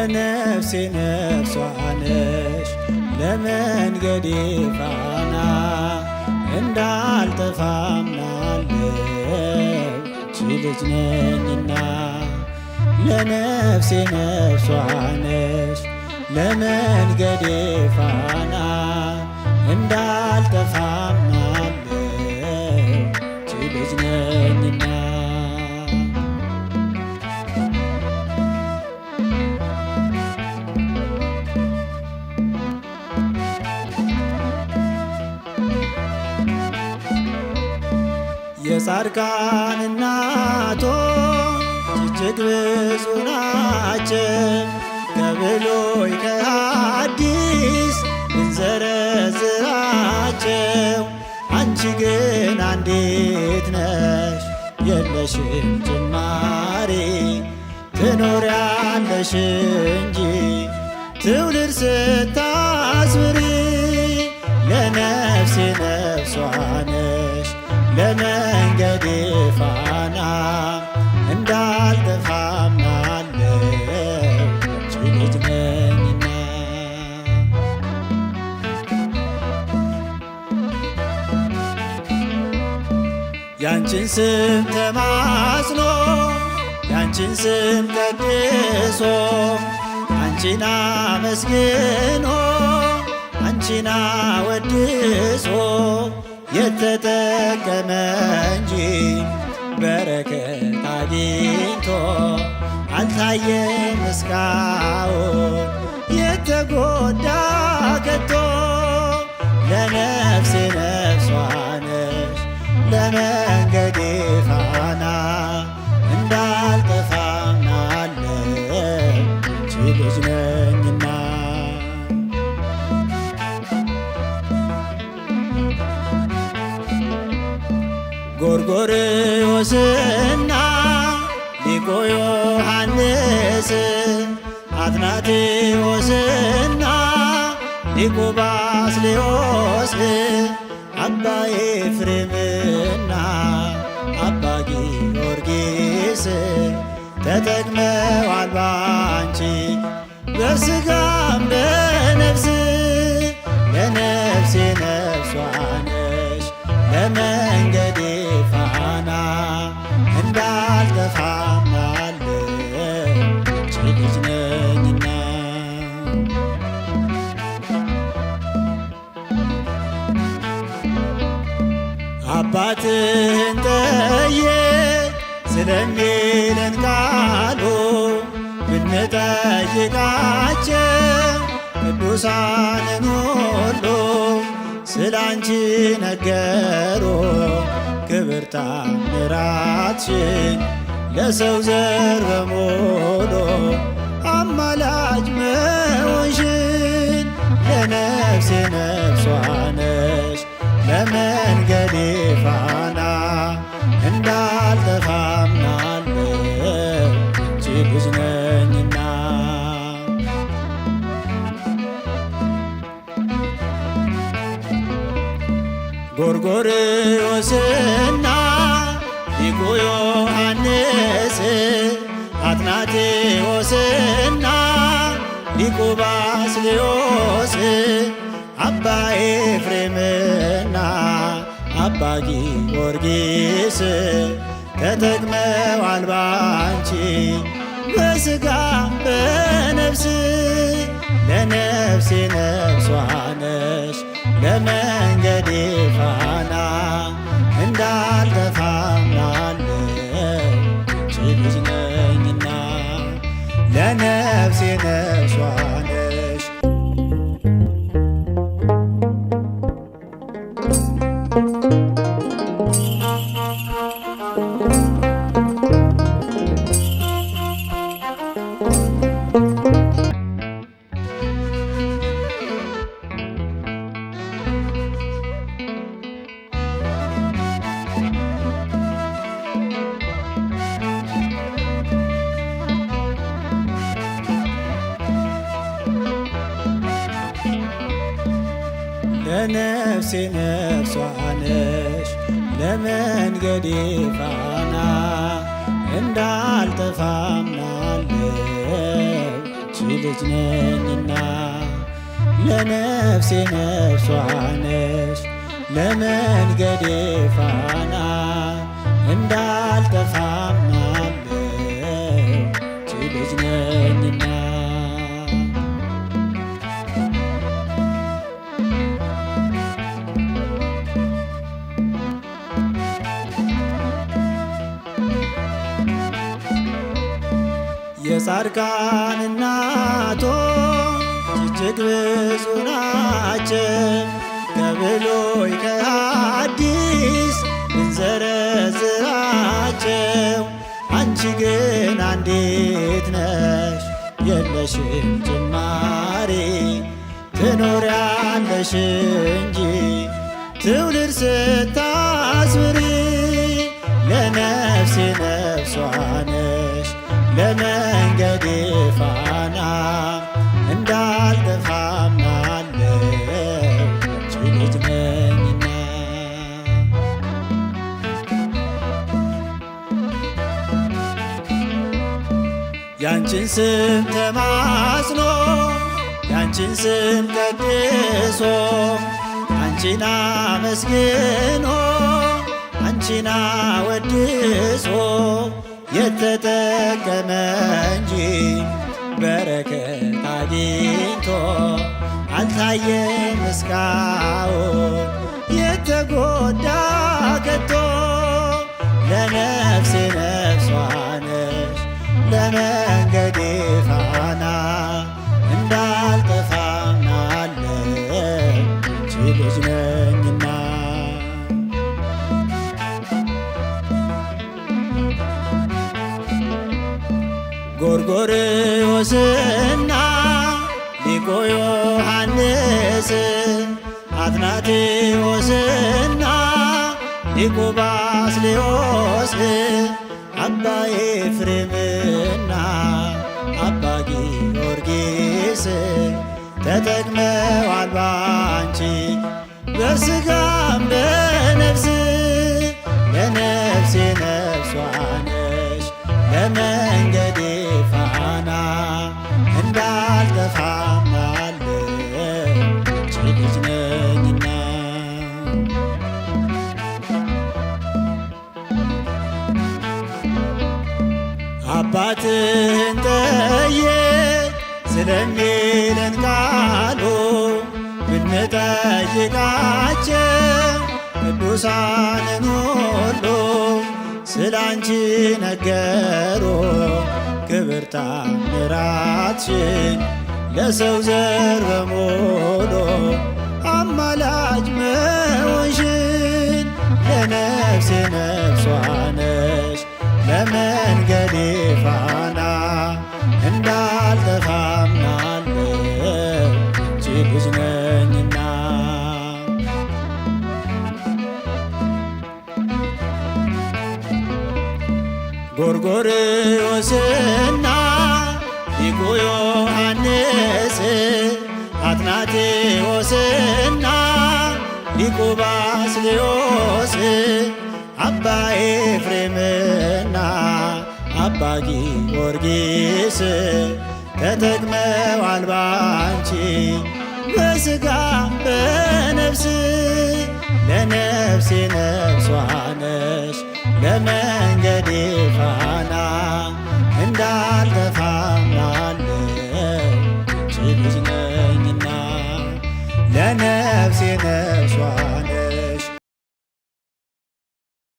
ለነፍሴ ነፍሷ ነሽ ለመንገዴ ፋና እንዳልጠፋ አምናለሁ አንቺ ልጅ ነኝና። ለነፍሴ ነፍሷ ነሽ ለመንገዴ ፋና እንዳልጠፋ አምናለሁ አንቺ ልጅ ነኝና። የጻድቃን እናቶች እጅግ ብዙ ናቸው፣ ከብሉይ ከሐዲስ ብንዘረዝራቸው። አንቺ ግን አንዲት ነሽ የለሽም ጅማሬ፣ ትኖሪያለሽ እንጂ ትውልድ ስታስብሪ። ለነፍሴ ነፍሷ ነሽ ለመንገዴ ፋና እንዳልጠፋ አምናለሁ አንቺ ልጅ ነኝና። ያንቺን ስም ተማጽኖ ያንቺን ስም ቀድሶ አንቺን አመስግኖ አንቺን አወድሶ የተጠቀመ እንጂ በረከት አግኝቶ አልታየም እስካሁን የተጎዳ ከቶ። ለነፍሴ ነፍሷ ነሽ ለመንገዴ ፋና እንዳልጠፋ አምናለሁ አንቺ ልጅ ነኝና። ጎርጎርዮስና ሊቁ ዮሐንስ አትናቴዎስና ሊቁ ባስልዮስ አባ ኤፍሬምና አባ ጊዮርጊስ ተጠቅመዋል ባንቺ በሥጋም በነፍስ። ለነፍሴ ነፍሷ ነሽ ለመንገዴ ፋና እንዳልጠፋ አምናለሁ አንቺ ልጅ ነኝና። አባትህን ጠይቅ ስለሚለን ቃሉ ብንጠይቃቸው ቅዱሳንን ሁሉ ስላንቺ ነገሮ ክብር ታምራትሽን ለሰው ዘር በሙሉ አማላጅ መሆንሽን። ለነፍሴ ነፍሷ ነሽ ለመንገዴ ፋና እንዳልጠፋ አምናለሁ አንቺ ልጅ ነኝና። ጎርጎርዮስና ሊቁ ዮሐንስ አትናቴዎስና ሊቁ ባስልዮስ አባ ኤፍሬምና አባ ጊዮርጊስ ተጠቅመዋል ባንቺ በሥጋም በነፍስ። ለነፍሴ ነፍሷ ነሽ ለመንገዴ ፋና እንዳልጠፋ አምናለሁ አንቺ ልጅ ነኝና። ለነፍሴ ነፍሷ ነሽ ለነፍሴ ነፍሷ ነሽ ለመንገዴ ፋና እንዳልጠፋ አምናለሁ አንቺ ልጅ ነኝና ለነፍሴ ነፍሷ ነሽ ለመንገዴ ፋና እንዳልጠፋማለው ልጅ ነኝና የጻድቃን እናቶች እጅግ ብዙ ናቸው ከብሉይ ከሐዲስ ብንዘረዝራቸው አንቺ ግን አንዲት ነሽ የለሽም ጭማሪ ትኖሪያለሽ እንጂ ትውልድ ስታስብሪ ለነፍሴ ነፍሷ ነሽ ለመንገዴ ፋና እንዳልጠፋማለው ልጅ ነኝና ያንቺን ስም ተማጽኖ ያንቺን ስም ቀድሶ አንቺን አመስግኖ አንቺን አወድሶ የተጠቀመ እንጂ በረከት አግኝቶ አልታየም እስካሁን የተጎዳ ከቶ ለነፍሴ ነፍሷ ነሽ ለመንገዴ ፋና እንዳልጠፋማለው ልጅ ነኝና ጎርጎርዮስና ሊቁ ዮሐንስ አትናቴዎስና ሊቁ ባስልዮስ አባ ኤፍሬምና አባ ጊዮርጊስ ተጠቅመዋል ባንቺ በሥጋም በነፍስ ለነፍሴ ነፍሷ ነሽ ለመንገዴ ፋና እንዳልጠፋማለው ልጅ ነኝና አባትህን ጠይቅ ስለሚለን ቃሉ ብንጠይቃቸው ቅዱሳንን ሁሉ ስላንቺ ነገሮ ክብር ታምራትሽን ለሰው ዘር በሙሉ አማላጅ መሆንሽን ለነፍሴ ነፍሷ ነሽ ለመንገዴ ፋና እንዳልጠፋማለው ልጅ ነኝና ጎርጎርዮስና ሊቁ ዮሐንስ አትናቴዎስና ሊቁ ባስልዮስ አባ ኤፍሬምና አባ ጊዮርጊስ ተጠቅመዋል ባንቺ በሥጋ በነፍስ ለነፍሴ ነፍሷ ነሽ ለመንገዴ ፋና